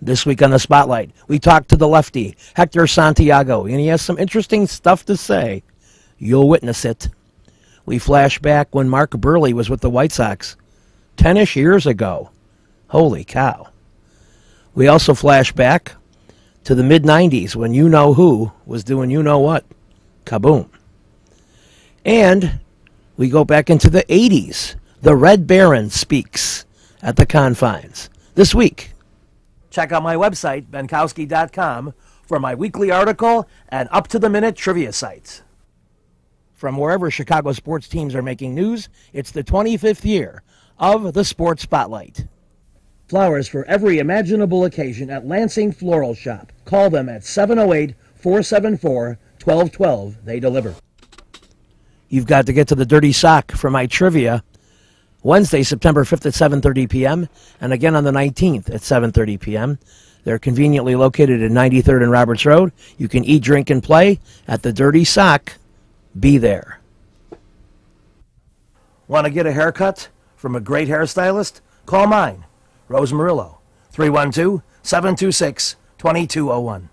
This week on the Spotlight, we talked to the lefty, Hector Santiago, and he has some interesting stuff to say. You'll witness it. We flash back when Mark Buehrle was with the White Sox 10-ish years ago. Holy cow. We also flash back to the mid-90s when you-know-who was doing you-know-what. Kaboom. And we go back into the 80s. The Red Baron speaks at the Confines this week. Check out my website, benkowski.com, for my weekly article and up-to-the-minute trivia sites. From wherever Chicago sports teams are making news, it's the 25th year of the Sports Spotlight. Flowers for every imaginable occasion at Lansing Floral Shop. Call them at 708-474-1212. They deliver. You've got to get to the Dirty Sock for my trivia. Wednesday, September 5th at 7:30 p.m. and again on the 19th at 7:30 p.m. They're conveniently located at 93rd and Roberts Road. You can eat, drink, and play at the Dirty Sock. Be there. Want to get a haircut from a great hairstylist? Call mine, Rose Murillo, 312-726-2201.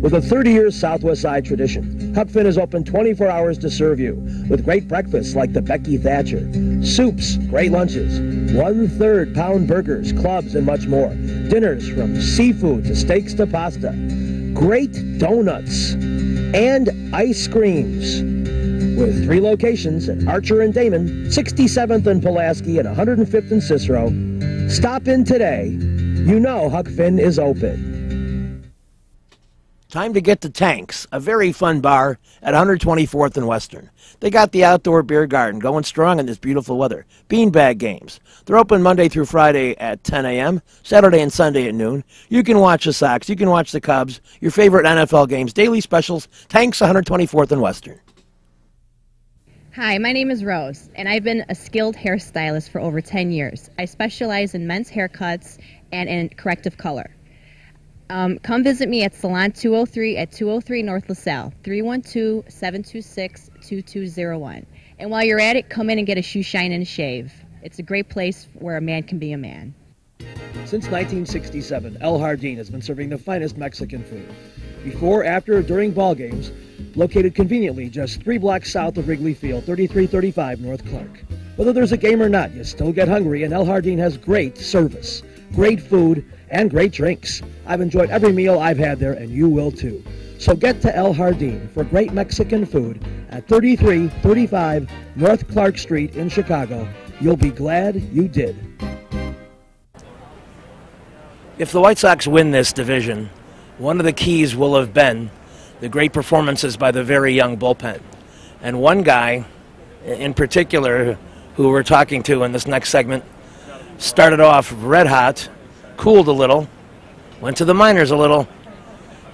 With a 30-year Southwest Side tradition, Huck Finn is open 24 hours to serve you with great breakfasts like the Becky Thatcher, soups, great lunches, 1/3 pound burgers, clubs, and much more. Dinners from seafood to steaks to pasta, great donuts, and ice creams. With 3 locations at Archer and Damon, 67th and Pulaski, and 105th and Cicero. Stop in today. You know Huck Finn is open. Time to get to Tanks, a very fun bar at 124th and Western. They got the outdoor beer garden going strong in this beautiful weather. Beanbag games. They're open Monday through Friday at 10 a.m., Saturday and Sunday at noon. You can watch the Sox, you can watch the Cubs, your favorite NFL games, daily specials, Tanks 124th and Western. Hi, my name is Rose, and I've been a skilled hairstylist for over 10 years. I specialize in men's haircuts and in corrective color. Come visit me at Salon 203 at 203 North LaSalle, 312-726-2201. And while you're at it, come in and get a shoe shine and a shave. It's a great place where a man can be a man. Since 1967, El Jardín has been serving the finest Mexican food. Before, after, or during ball games, located conveniently just 3 blocks south of Wrigley Field, 3335 North Clark. Whether there's a game or not, you still get hungry, and El Jardín has great service, great food, and great drinks. I've enjoyed every meal I've had there, and you will too. So get to El Jardín for great Mexican food at 3335 North Clark Street in Chicago. You'll be glad you did. If the White Sox win this division, one of the keys will have been the great performances by the very young bullpen. And one guy in particular who we're talking to in this next segment started off red hot, cooled a little, went to the minors a little,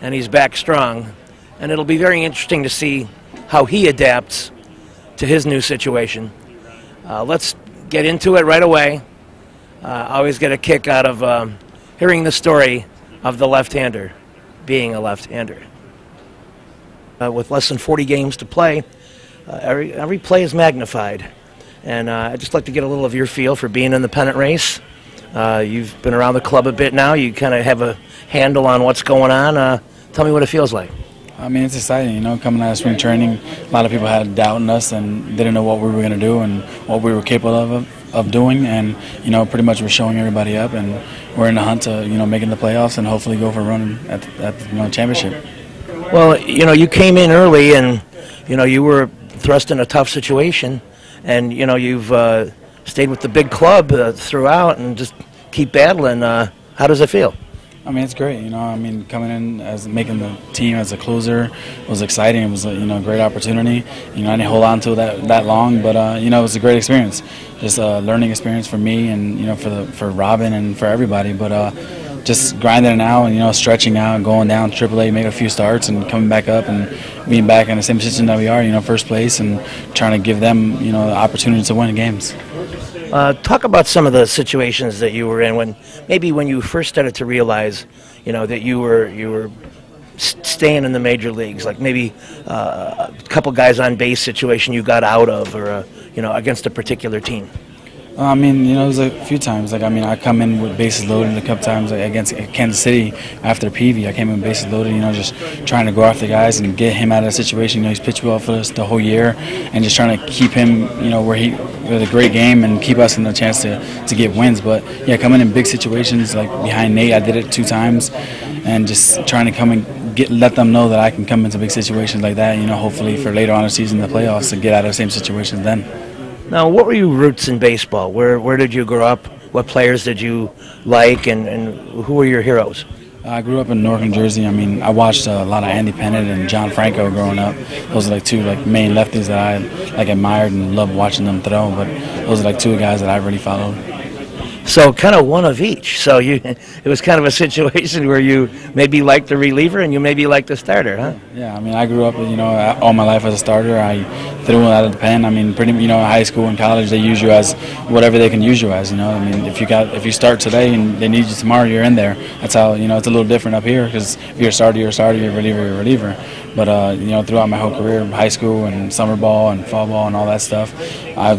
and he's back strong. And it'll be very interesting to see how he adapts to his new situation. Let's get into it right away. I always get a kick out of hearing the story of the left-hander being a left-hander. With less than 40 games to play, every play is magnified. And I'd just like to get a little of your feel for being in the pennant race. You've been around the club a bit now. You kind of have a handle on what's going on. Tell me what it feels like. I mean, it's exciting, you know, coming out of spring training. A lot of people had doubt in us and didn't know what we were going to do and what we were capable of doing. And, you know, pretty much we're showing everybody up, and we're in the hunt to, you know, making the playoffs and hopefully go for a run at the championship. Well, you know, you came in early and, you know, you were thrust in a tough situation. And, you know, you've stayed with the big club throughout and just keep battling. How does it feel? I mean, it's great. You know, I mean, coming in as making the team as a closer was exciting. It was a, you know, great opportunity. You know, I didn't hold on to it that long, but you know, it was a great experience. Just a learning experience for me and, you know, for Robin and for everybody. But just grinding it out and, you know, stretching out and going down to AAA, make a few starts and coming back up and being back in the same position that we are, you know, first place, and trying to give them, you know, the opportunity to win games. Talk about some of the situations that you were in when you first started to realize, you know, that you were staying in the major leagues, like maybe a couple guys on base situation you got out of, or you know, against a particular team. I mean, you know, it was a few times. Like, I mean, I come in with bases loaded a couple times against Kansas City after Peavy. I came in with bases loaded, you know, just trying to go after guys and get him out of the situation. You know, he's pitched well for us the whole year, and just trying to keep him, you know, with a great game and keep us in the chance to get wins. But yeah, coming in big situations like behind Nate, I did it 2 times, and just trying to come and let them know that I can come into big situations like that. You know, hopefully for later on in the season, the playoffs, to get out of the same situations then. Now, what were your roots in baseball? Where did you grow up? What players did you like, and who were your heroes? I grew up in Newark, New Jersey. I mean, I watched a lot of Andy Pettitte and John Franco growing up. Those are like 2 main lefties that I admired and loved watching them throw. But those are like 2 guys that I really followed. So kind of one of each. So it was kind of a situation where you maybe liked the reliever and you maybe liked the starter, huh? Yeah, I mean, I grew up, you know, all my life as a starter. I threw out of the pen. I mean, you know, in high school and college, they use you as whatever they can use you as. You know, I mean, if you start today and they need you tomorrow, you're in there. That's how, you know, it's a little different up here, because if you're a starter, you're a starter. You're a reliever, you're a reliever. But you know, throughout my whole career, high school and summer ball and fall ball and all that stuff, I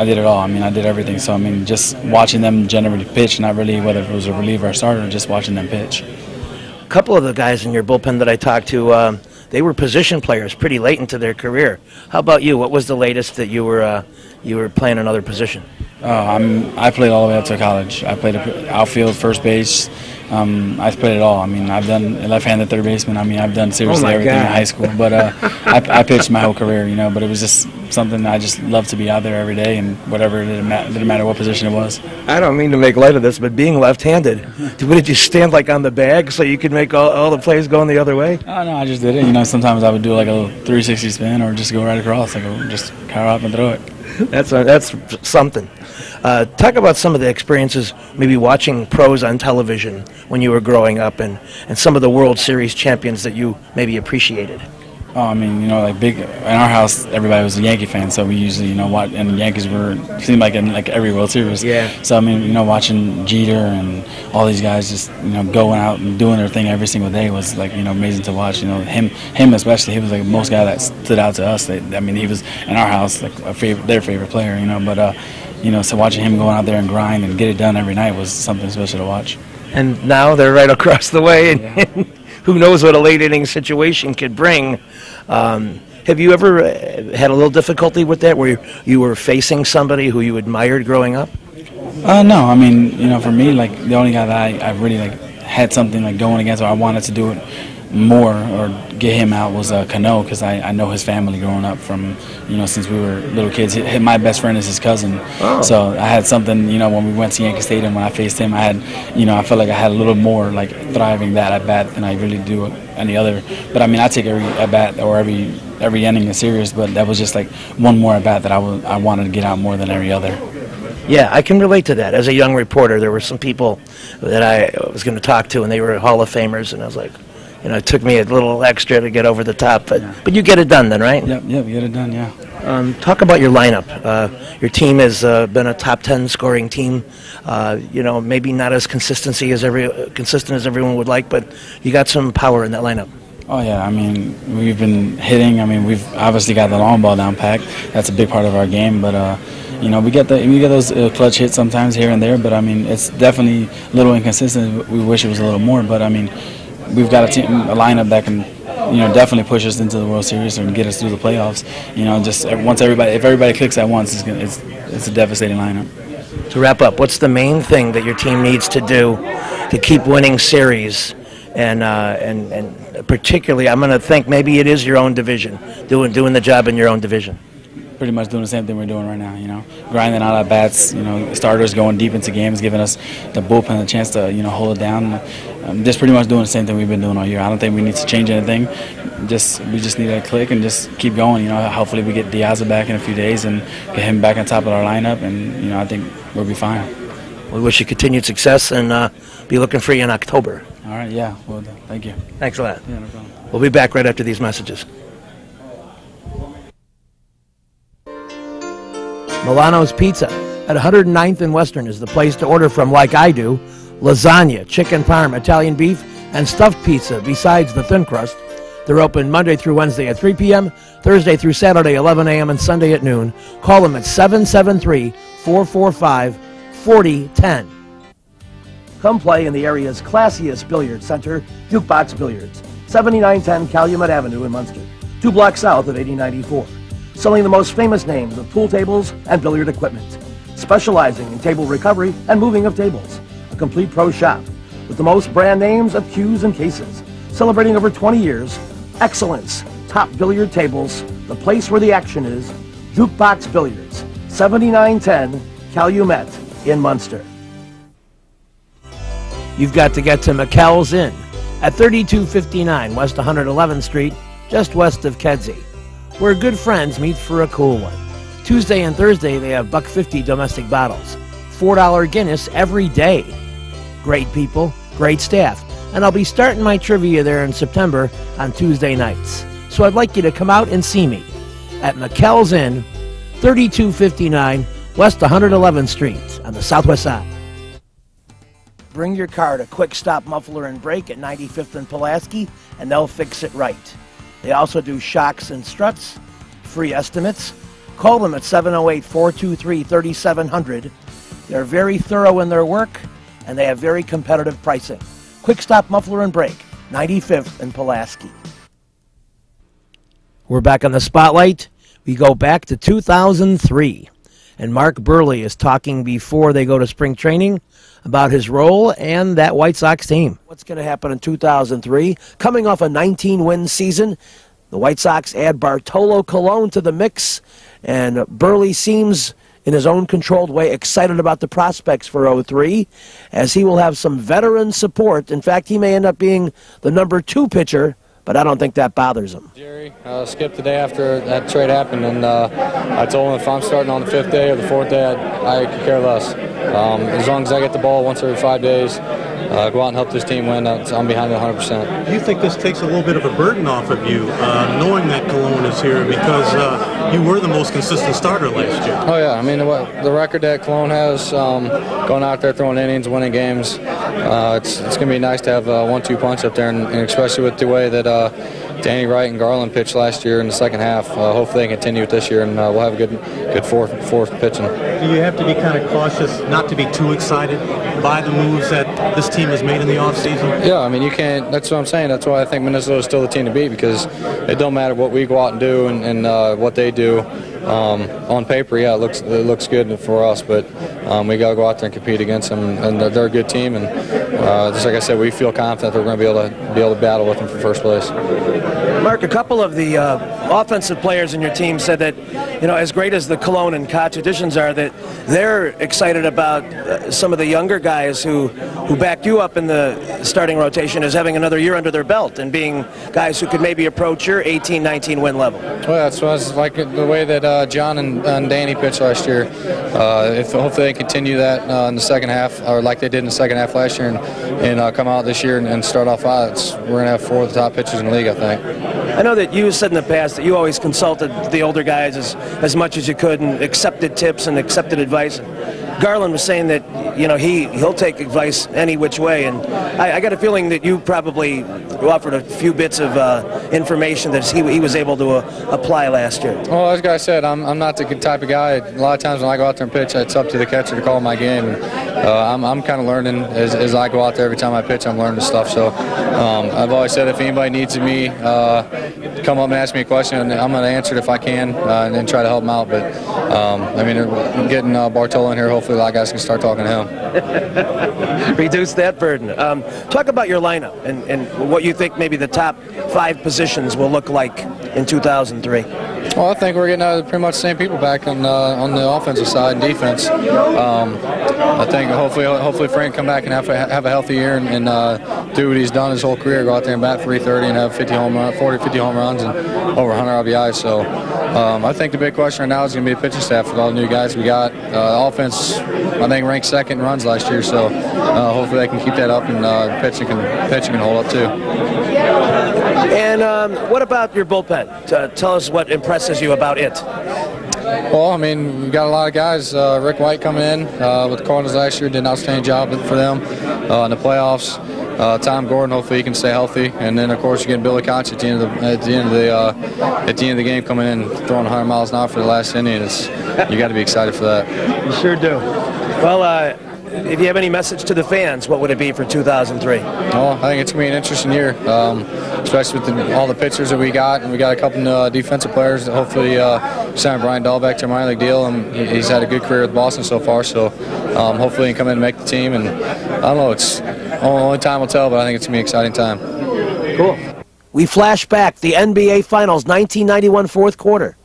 did it all. I mean, I did everything. So I mean, just watching them generally pitch, not really whether it was a reliever or starter, just watching them pitch. A couple of the guys in your bullpen that I talked to, they were position players pretty late into their career. How about you? What was the latest that you were playing another position? I played all the way up to college. I played outfield, first base. I played it all. I mean, I've done left-handed third baseman. I mean, I've done seriously everything in high school. But I pitched my whole career, you know. But it was just something I just loved to be out there every day, and whatever, it didn't matter what position it was. I don't mean to make light of this, but being left-handed, what did you stand like on the bag so you could make all the plays going the other way? Oh no, I just did it. You know, sometimes I would do like a little 360 spin or just go right across, just car up and throw it. That's something. Talk about some of the experiences, maybe watching pros on television when you were growing up, and some of the World Series champions that you maybe appreciated. Oh, I mean, you know, like in our house, everybody was a Yankee fan, so we usually, you know, watch, and the Yankees seemed like in like every World Series. Yeah. So I mean, you know, watching Jeter and all these guys just, you know, going out and doing their thing every single day was like, you know, amazing to watch. You know, him especially, he was like most guy that stood out to us. I mean, he was in our house like their favorite player, you know. But you know, so watching him going out there and grind and get it done every night was something special to watch. And now they're right across the way, and who knows what a late inning situation could bring. Have you ever had a little difficulty with that, where you were facing somebody who you admired growing up? No, I mean, you know, for me, like the only guy that I really like had something like going against, or I wanted to do it more or get him out, was Cano, because I know his family growing up from, you know, since we were little kids. My best friend is his cousin. Oh. So I had something, you know, when we went to Yankee Stadium, when I faced him, I had, you know, I felt like I had a little more like thriving that at bat than I really do any other. But I mean, I take every at bat or every inning is serious, but that was just like one more at bat that I wanted to get out more than every other. Yeah, I can relate to that. As a young reporter, there were some people that I was going to talk to, and they were Hall of Famers, and I was like, you know, it took me a little extra to get over the top, but you get it done then, right? Yep, you get it done, yeah. Talk about your lineup. Your team has been a top 10 scoring team. You know, maybe not as consistent as everyone would like, but you got some power in that lineup. Oh yeah, I mean, we've been hitting. I mean, we've obviously got the long ball down packed. That's a big part of our game, but you know, we get those clutch hits sometimes here and there, but I mean, it's definitely a little inconsistent. We wish it was a little more, but I mean, we've got a lineup that can, you know, definitely push us into the World Series and get us through the playoffs. You know, just if everybody clicks at once, it's a devastating lineup. To wrap up, what's the main thing that your team needs to do to keep winning series? And particularly, I'm going to think maybe it is your own division, doing the job in your own division. Pretty much doing the same thing we're doing right now, you know, grinding out at bats, you know, starters going deep into games, giving us the bullpen a chance to, you know, hold it down. Just pretty much doing the same thing we've been doing all year. I don't think we need to change anything. We just need to click and just keep going. You know, hopefully we get Diaz back in a few days and get him back on top of our lineup, and you know, I think we'll be fine. We wish you continued success, and be looking for you in October. All right, yeah, well, thank you. Thanks a lot. Yeah, no problem. We'll be back right after these messages. Milano's Pizza at 109th and Western is the place to order from, like I do. Lasagna, chicken parm, Italian beef, and stuffed pizza besides the thin crust. They're open Monday through Wednesday at 3 p.m., Thursday through Saturday 11 a.m., and Sunday at noon. Call them at 773 445-4010. Come play in the area's classiest billiard center, Jukebox Billiards, 7910 Calumet Avenue in Munster, 2 blocks south of 8094. Selling the most famous names of pool tables and billiard equipment. Specializing in table recovery and moving of tables. A complete pro shop with the most brand names of cues and cases. Celebrating over 20 years, excellence, top billiard tables, the place where the action is, Jukebox Billiards, 7910 Calumet in Munster. You've got to get to McKell's Inn at 3259 West 111th Street, just west of Kedzie, where good friends meet for a cool one. Tuesday and Thursday they have $1.50 domestic bottles, $4 Guinness every day. Great people, great staff, and I'll be starting my trivia there in September on Tuesday nights. So I'd like you to come out and see me at McKell's Inn, 3259 West 111th Street on the southwest side. Bring your car to Quick Stop Muffler and Brake at 95th and Pulaski, and they'll fix it right. They also do shocks and struts, free estimates. Call them at 708-423-3700. They're very thorough in their work, and they have very competitive pricing. Quick Stop Muffler and Brake, 95th and Pulaski. We're back on the spotlight. We go back to 2003, and Mark Buehrle is talking before they go to spring training about his role and that White Sox team. What's going to happen in 2003? Coming off a 19-win season, the White Sox add Bartolo Colon to the mix, and Buehrle seems, in his own controlled way, excited about the prospects for 03, as he will have some veteran support. In fact, he may end up being the #2 pitcher, but I don't think that bothers him. Jerry skipped the day after that trade happened, and I told him if I'm starting on the 5th day or the 4th day, I could care less. As long as I get the ball once every 5 days, go out and help this team win, I'm behind it 100%. Do you think this takes a little bit of a burden off of you, knowing that Colon is here, because you were the most consistent starter last year? Oh, yeah. I mean, the record that Colon has, going out there throwing innings, winning games, it's going to be nice to have a 1-2 punch up there, and especially with the way that Danny Wright and Garland pitched last year in the second half. Hopefully they continue it this year, and we'll have a good fourth pitching. Do you have to be kind of cautious not to be too excited by the moves that this team has made in the offseason? Yeah, I mean, you can't. That's what I'm saying. That's why I think Minnesota is still the team to beat, because it don't matter what we go out and do and what they do. On paper, yeah, it looks good for us, but we got to go out there and compete against them, and they're a good team. And just like I said, we feel confident that we're going to be able to battle with them for first place. Mark, a couple of the offensive players in your team said that, as great as the Colon and Koch additions are, that they're excited about some of the younger guys who backed you up in the starting rotation as having another year under their belt and being guys who could maybe approach your 18-19 win level. Well, that's what I was like the way that John and Danny pitched last year. If hopefully they continue that in the second half, or like they did in the second half last year, and come out this year and start off odds. We're going to have 4 of the top pitchers in the league, I think. I know that you said in the past that you always consulted the older guys as much as you could and accepted tips and accepted advice. Garland was saying that he'll take advice any which way, and I got a feeling that you probably offered a few bits of information that he was able to apply last year. Well, as I said, I'm not the type of guy. A lot of times when I go out there and pitch, it's up to the catcher to call my game. And, I'm kind of learning as I go out there. Every time I pitch, I'm learning stuff. So I've always said if anybody needs me, come up and ask me a question, and I'm going to answer it if I can, and then try to help them out. But I mean, getting Bartolo in here, hopefully a lot of guys can start talking to him. Reduce that burden. Talk about your lineup and what you think maybe the top 5 positions will look like in 2003. Well, I think we're getting pretty much the same people back on the offensive side and defense. I think hopefully Frank come back and have a healthy year and do what he's done his whole career, go out there and bat 330 and have 50 home runs and over 100 RBIs. So I think the big question right now is going to be the pitching staff with all the new guys we got. Offense, I think, ranked second in runs last year, so hopefully they can keep that up, and pitching can hold up too. And what about your bullpen? Tell us what impresses you about it. Well, I mean, we've got a lot of guys. Rick White coming in with the Cardinals last year, did an outstanding job for them in the playoffs. Tom Gordon, hopefully he can stay healthy, and then of course you get Billy Koch at the end of the game coming in throwing 100 miles an hour for the last inning. You got to be excited for that. You sure do. Well, if you have any message to the fans, what would it be for 2003? Well, I think it's going to be an interesting year, especially with all the pitchers that we got, and we got a couple defensive players that hopefully signed Brian Dahlbeck to a minor league deal, and he's had a good career with Boston so far, so hopefully he can come in and make the team, and I don't know, it's only time will tell, but I think it's going to be an exciting time. Cool. We flash back the NBA Finals 1991 fourth quarter.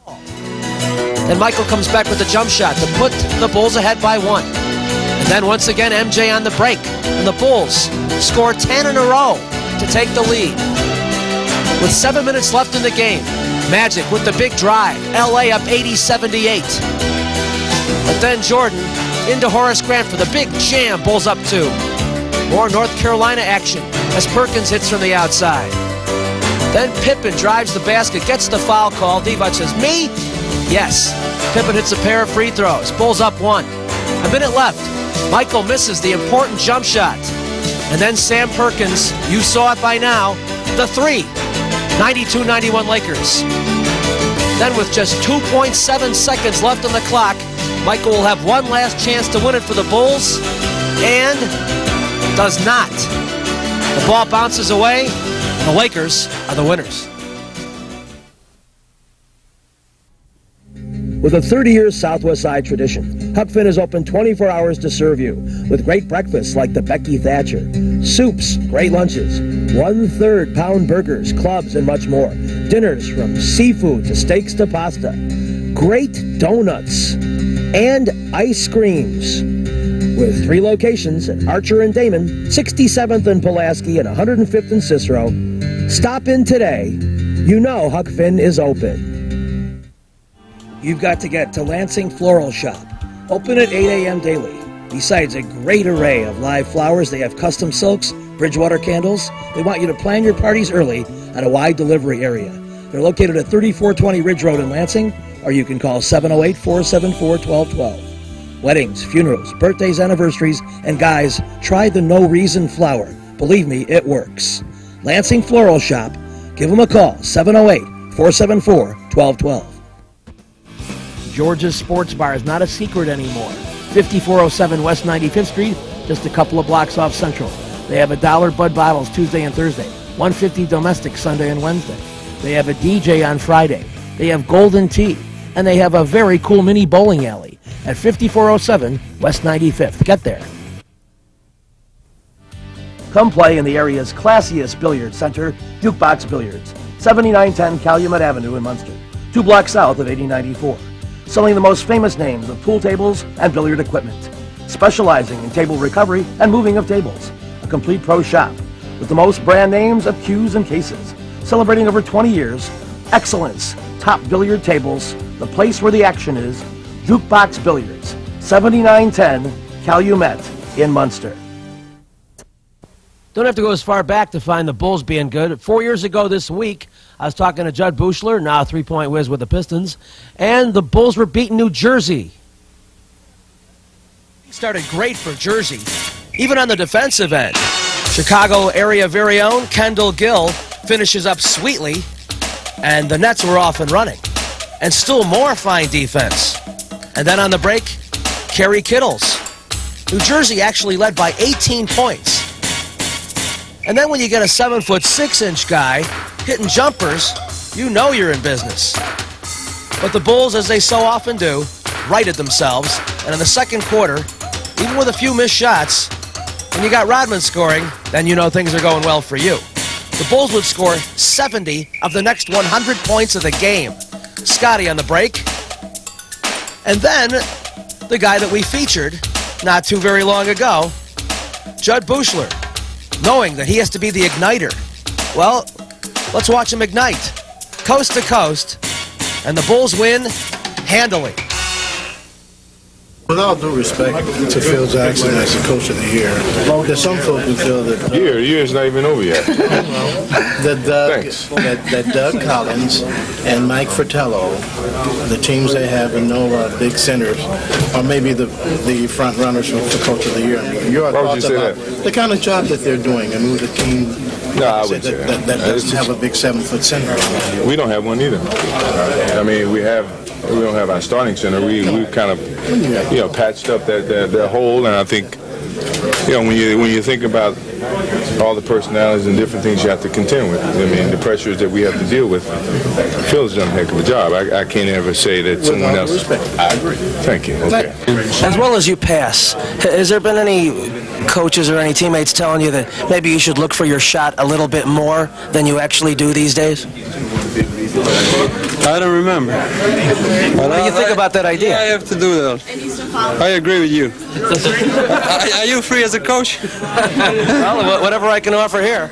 And Michael comes back with a jump shot to put the Bulls ahead by 1. And then once again, MJ on the break. And the Bulls score 10 in a row to take the lead. With 7 minutes left in the game, Magic with the big drive. LA up 80-78. But then Jordan into Horace Grant for the big jam. Bulls up 2. More North Carolina action as Perkins hits from the outside. Then Pippen drives the basket, gets the foul call. Divac says, me? Yes. Pippen hits a pair of free throws. Bulls up 1. A minute left. Michael misses the important jump shot. And then Sam Perkins, you saw it by now, the 3. 92-91 Lakers. Then with just 2.7 seconds left on the clock, Michael will have one last chance to win it for the Bulls, and does not. The ball bounces away, and the Lakers are the winners. With a 30-year Southwest Side tradition, Huck Finn is open 24 hours to serve you with great breakfasts like the Becky Thatcher, soups, great lunches, 1/3 pound burgers, clubs, and much more. Dinners from seafood to steaks to pasta, great donuts, and ice creams. With 3 locations at Archer and Damon, 67th and Pulaski, and 105th and Cicero. Stop in today. You know Huck Finn is open. You've got to get to Lansing Floral Shop. Open at 8 a.m. daily. Besides a great array of live flowers, they have custom silks, Bridgewater candles. They want you to plan your parties early at a wide delivery area. They're located at 3420 Ridge Road in Lansing, or you can call 708-474-1212. Weddings, funerals, birthdays, anniversaries, and guys, try the No Reason flower. Believe me, it works. Lansing Floral Shop. Give them a call, 708-474-1212. George's Sports Bar is not a secret anymore. 5407 West 95th Street, just a couple of blocks off Central. They have $1 Bud bottles Tuesday and Thursday, $1.50 domestic Sunday and Wednesday. They have a DJ on Friday. They have Golden Tea, and they have a very cool mini bowling alley at 5407 West 95th. Get there. Come play in the area's classiest billiard center, Jukebox Billiards, 7910 Calumet Avenue in Munster, 2 blocks south of 8094. Selling the most famous names of pool tables and billiard equipment, specializing in table recovery and moving of tables. A complete pro shop with the most brand names of cues and cases. Celebrating over 20 years, excellence, top billiard tables, the place where the action is, Jukebox Billiards, 7910 Calumet in Munster. Don't have to go as far back to find the Bulls being good. 4 years ago this week, I was talking to Judd Buechler, now a three-point whiz with the Pistons, and the Bulls were beating New Jersey. Started great for Jersey, even on the defensive end. Chicago area very own Kendall Gill finishes up sweetly, and the Nets were off and running. And still more fine defense. And then on the break, Kerry Kittles. New Jersey actually led by 18 points. And then when you get a 7'6" guy hitting jumpers, you know you're in business. But the Bulls, as they so often do, righted themselves. And in the second quarter, even with a few missed shots, when you got Rodman scoring, then you know things are going well for you. The Bulls would score 70 of the next 100 points of the game. Scotty on the break. And then the guy that we featured not too very long ago, Judd Buechler, knowing that he has to be the igniter. Well, let's watch him ignite. Coast to coast, and the Bulls win handily. With all due respect to Phil Jackson as the coach of the year, there's some folks who feel that the year's not even over yet. that Doug Collins and Mike Fratello, the teams they have and no big centers, are maybe the front runners for coach of the year. Your thoughts about the kind of job that they're doing? I mean, with a team I wouldn't say that doesn't have a big 7-foot center. We don't have one either. I mean, we don't have our starting center. We've kind of patched up that hole, and I think when you think about all the personalities and different things you have to contend with, I mean, the pressures that we have to deal with, Phil's done a heck of a job. I can't ever say that someone else. I agree. Thank you. Okay. As well as you pass, has there been any coaches or any teammates telling you that maybe you should look for your shot a little bit more than you actually do these days? I don't remember. What do you think about that idea? Yeah, I have to do that. I agree with you. Are you free as a coach? Well, whatever I can offer here.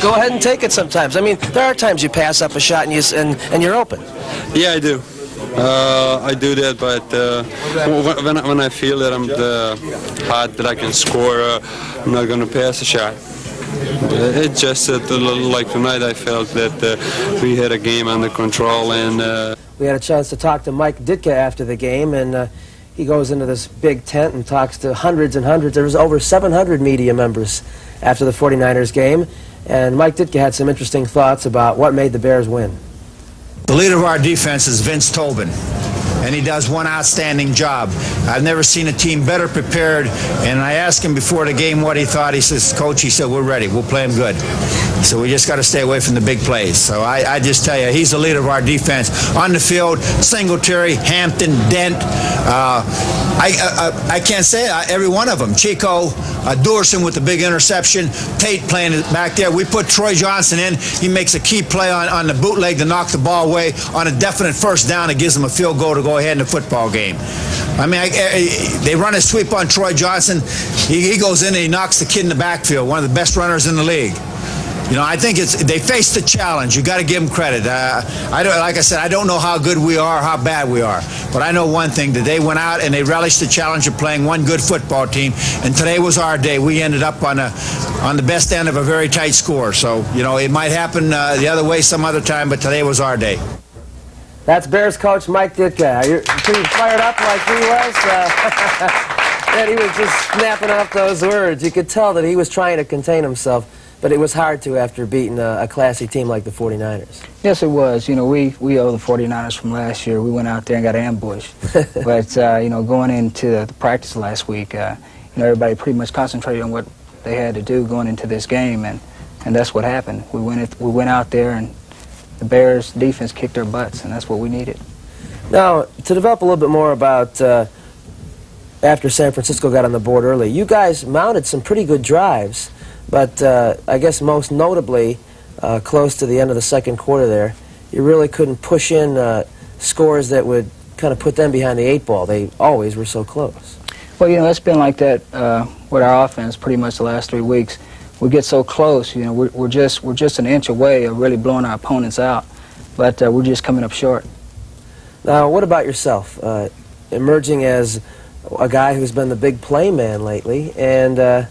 Go ahead and take it sometimes. I mean, there are times you pass up a shot and you're open. Yeah, I do. I do that, but when I feel that I'm hot, that I can score, I'm not going to pass a shot. It's just that, like tonight, I felt that we had a game under control, and we had a chance to talk to Mike Ditka after the game, and he goes into this big tent and talks to hundreds and hundreds. There was over 700 media members after the 49ers game, and Mike Ditka had some interesting thoughts about what made the Bears win. The leader of our defense is Vince Tobin, and he does one outstanding job. I've never seen a team better prepared, and I asked him before the game what he thought. He says, Coach, he said, we're ready. We'll play him good. So we just got to stay away from the big plays. So I just tell you, he's the leader of our defense. On the field, Singletary, Hampton, Dent, I can't say it, every one of them. Chico, Doerson with the big interception, Tate playing back there. We put Troy Johnson in. He makes a key play on the bootleg to knock the ball away. On a definite first down, it gives them a field goal to go ahead in the football game. I mean, they run a sweep on Troy Johnson. He goes in and he knocks the kid in the backfield, one of the best runners in the league. You know, I think they faced the challenge. You got to give them credit. Like I said, I don't know how good we are, how bad we are, but I know one thing: that they went out and they relished the challenge of playing one good football team. And today was our day. We ended up on the best end of a very tight score. So you know, it might happen the other way some other time, but today was our day. That's Bears coach Mike Ditka. You're pretty fired up like he was. And he was just snapping off those words. You could tell that he was trying to contain himself. But it was hard to after beating a classy team like the 49ers. Yes, it was. You know, we owe the 49ers from last year. We went out there and got ambushed. But, you know, going into the practice last week, you know, everybody pretty much concentrated on what they had to do going into this game, and that's what happened. We went out there, and the Bears' defense kicked their butts, and that's what we needed. Now, to develop a little bit more about after San Francisco got on the board early, you guys mounted some pretty good drives. But I guess most notably, close to the end of the second quarter there, you really couldn't push in scores that would kind of put them behind the 8 ball. They always were so close. Well, you know, it's been like that with our offense pretty much the last 3 weeks. We get so close, you know, we're just an inch away of really blowing our opponents out, but we're just coming up short. Now, what about yourself? Emerging as a guy who's been the big play man lately, and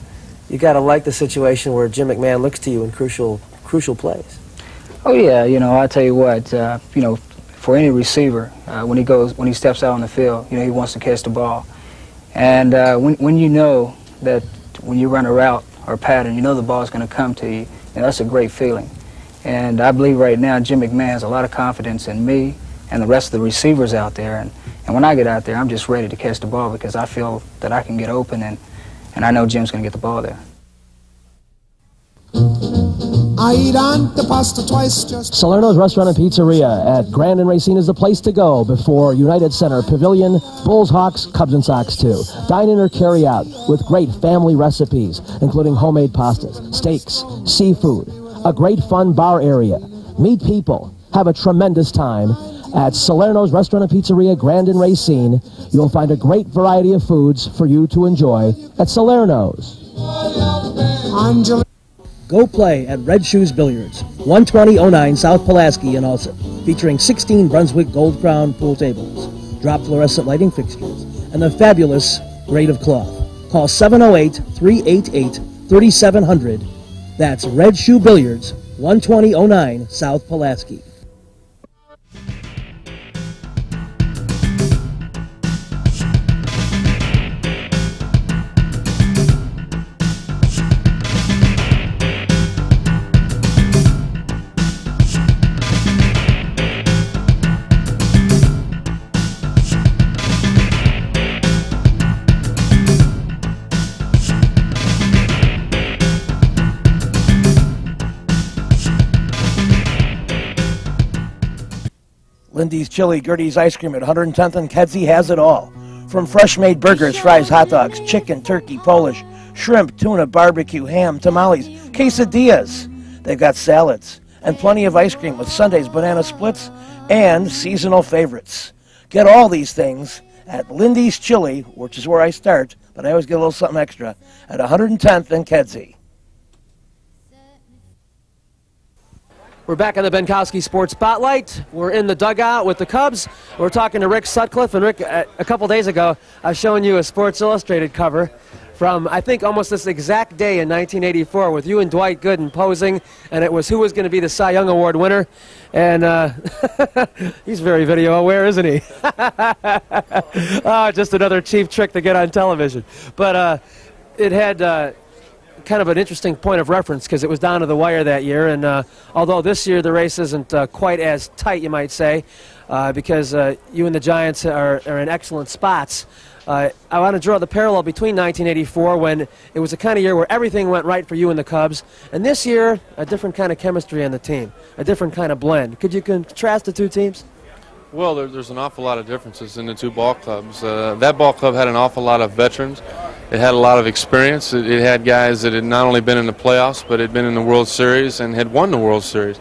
you got to like the situation where Jim McMahon looks to you in crucial plays. Oh yeah, you know, I tell you what, you know, for any receiver, when he steps out on the field, you know, he wants to catch the ball, and when you know that when you run a route or a pattern, you know the ball's going to come to you, and that's a great feeling. And I believe right now Jim McMahon has a lot of confidence in me and the rest of the receivers out there, and when I get out there, I'm just ready to catch the ball because I feel that I can get open, and I know Jim's going to get the ball there. I eat antipasta twice just... Salerno's Restaurant and Pizzeria at Grand and Racine is the place to go before United Center Pavilion, Bulls, Hawks, Cubs, and Sox too. Dine in or carry out with great family recipes, including homemade pastas, steaks, seafood, a great fun bar area. Meet people. Have a tremendous time. At Salerno's Restaurant and Pizzeria, Grand and Racine, you'll find a great variety of foods for you to enjoy at Salerno's. Go play at Red Shoes Billiards, 12009 South Pulaski in Ulsan, featuring 16 Brunswick Gold Crown pool tables, drop fluorescent lighting fixtures, and the fabulous grade of cloth. Call 708-388-3700. That's Red Shoe Billiards, 12009 South Pulaski. Lindy's Chili, Gertie's Ice Cream at 110th and Kedzie has it all. From fresh-made burgers, fries, hot dogs, chicken, turkey, Polish, shrimp, tuna, barbecue, ham, tamales, quesadillas. They've got salads and plenty of ice cream with sundaes, banana splits, and seasonal favorites. Get all these things at Lindy's Chili, which is where I start, but I always get a little something extra, at 110th and Kedzie. We're back on the Benkowski Sports Spotlight. We're in the dugout with the Cubs. We're talking to Rick Sutcliffe. And Rick, a couple days ago, I was showing you a Sports Illustrated cover from, I think, almost this exact day in 1984 with you and Dwight Gooden posing, and it was who was going to be the Cy Young Award winner. And he's very video aware, isn't he? Oh, just another cheap trick to get on television. But it had kind of an interesting point of reference because it was down to the wire that year, and although this year the race isn't quite as tight, you might say, because you and the Giants are in excellent spots. I want to draw the parallel between 1984, when it was a kind of year where everything went right for you and the Cubs, and this year a different kind of chemistry on the team, a different kind of blend. Could you contrast the two teams? Well, there's an awful lot of differences in the two ball clubs. That ball club had an awful lot of veterans. It had a lot of experience. It had guys that had not only been in the playoffs, but had been in the World Series and had won the World Series.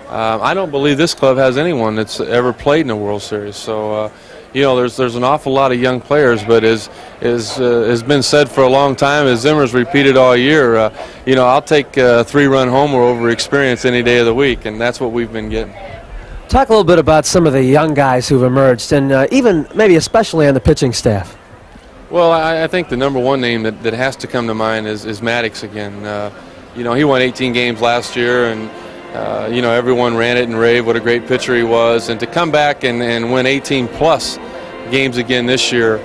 I don't believe this club has anyone that's ever played in the World Series. So, you know, there's an awful lot of young players, but as has been said for a long time, as Zimmer's repeated all year, you know, I'll take a 3-run homer over experience any day of the week, and that's what we've been getting. Talk a little bit about some of the young guys who've emerged, and even maybe especially on the pitching staff. Well, I think the number one name that has to come to mind is Maddox again. You know, he won 18 games last year, and you know, everyone ran it and raved what a great pitcher he was. And to come back and win 18-plus games again this year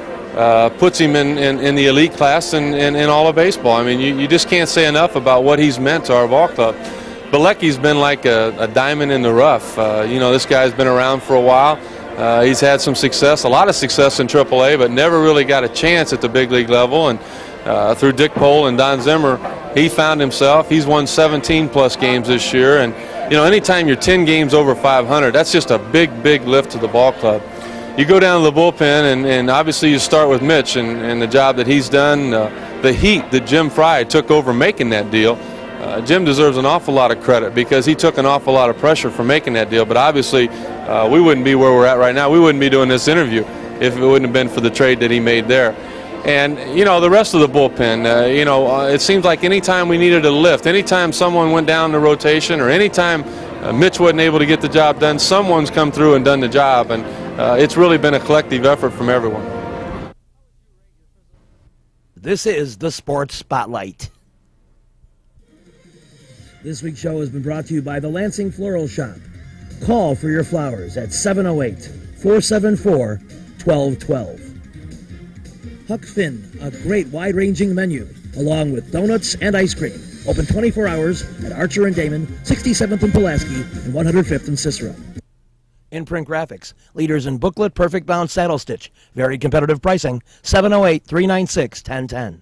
puts him in the elite class in all of baseball. I mean, you just can't say enough about what he's meant to our ball club. Bilecki's been like a diamond in the rough. You know, this guy's been around for a while. He's had some success, a lot of success in AAA, but never really got a chance at the big league level. And through Dick Pole and Don Zimmer, he found himself. He's won 17-plus games this year. And, you know, anytime you're 10 games over 500, that's just a big, big lift to the ball club. You go down to the bullpen, and obviously you start with Mitch and the job that he's done, the heat that Jim Fry took over making that deal. Jim deserves an awful lot of credit because he took an awful lot of pressure for making that deal, but obviously we wouldn't be where we're at right now. We wouldn't be doing this interview if it wouldn't have been for the trade that he made there. And, you know, the rest of the bullpen, you know, it seems like anytime we needed a lift, anytime someone went down the rotation, or anytime Mitch wasn't able to get the job done, someone's come through and done the job, and it's really been a collective effort from everyone. This is the Sports Spotlight. This week's show has been brought to you by the Lansing Floral Shop. Call for your flowers at 708-474-1212. Huck Finn, a great wide-ranging menu, along with donuts and ice cream. Open 24 hours at Archer and Damon, 67th and Pulaski, and 105th and Cicero. Imprint Graphics, leaders in booklet, perfect bound saddle stitch. Very competitive pricing, 708-396-1010.